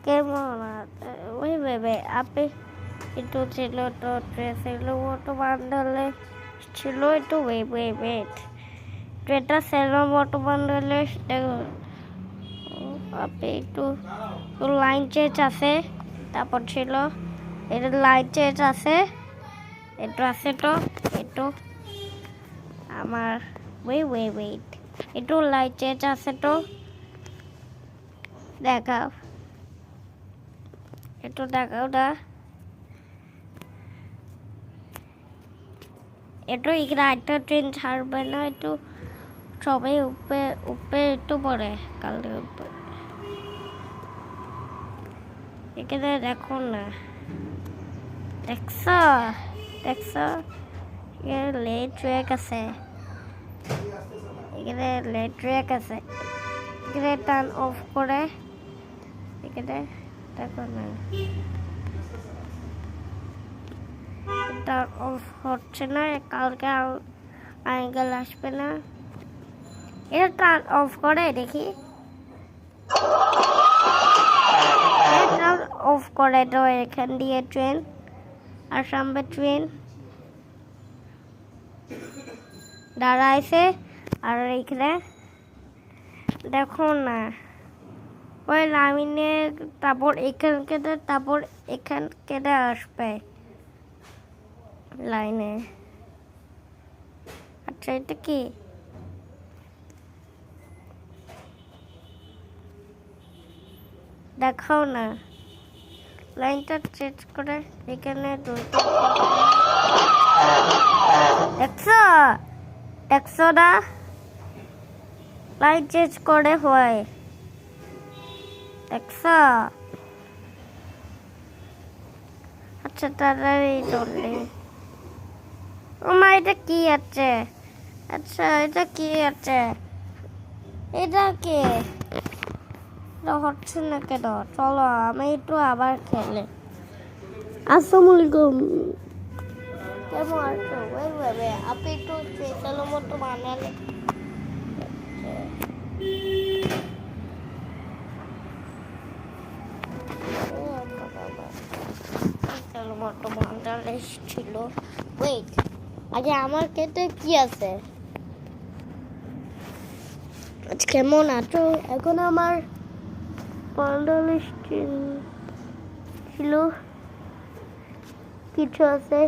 কেমন ওই ভেবে আপনি একটু ছিল তো ছিল ওটো বান্ডালে ছিল একটু ওয়েট এটা সেলভার ওটো বান্ডালে আপনি একটু লাইন চেঞ্জ আছে তারপর ছিল এটা লাইন চেঞ্জ আছে একটু আছে তো একটু আমার ওয়েট একটু লাইন চেঞ্জ আছে তো দেখাও একটু দেখাও না একটু এখানে একটা ট্রেন ছাড়বে না একটু সবাই উপরে একটু পরে কালকে উপরে এখানে দেখো না দেখছো এখানে লেট ট্র্যাক আছে এখানে লেট ট্র্যাক আছে এখানে টার্ন অফ করে এখানে দেখো না টার্ন অফ হচ্ছে না কালকে আঙ্কেল আসবে না এটা টার্ন অফ করে দেখি টার্ন অফ করে তো এখান দিয়ে ট্রেন আর সামনে ট্রেন দাঁড়াইছে আর এখানে দেখো না ওই লামিনে তারপর এখান কেটে তারপর এখান কেটে আসবে লাইনে আচ্ছা এটা কি দেখাও না লাইনটা চেঞ্জ করে এখানে দেখছো না লাইন চেঞ্জ করে হয় দেখছো আচ্ছা তাড়াতাড়ি চললে ওমা এটা কি আছে আচ্ছা এটা কি আছে এটা কি হচ্ছে না কেন চলো আমি একটু আবার খেলে আসসালামু আলাইকুম কেমন আছো ওই ভাবে আপনি একটু স্পেশাল মতো বানালে মতো বানালে ছিল ওয়েট আগে আমার ক্ষেত্রে কি আছে কেমন আছো এখন আমার 45 ছিল কিছু আছে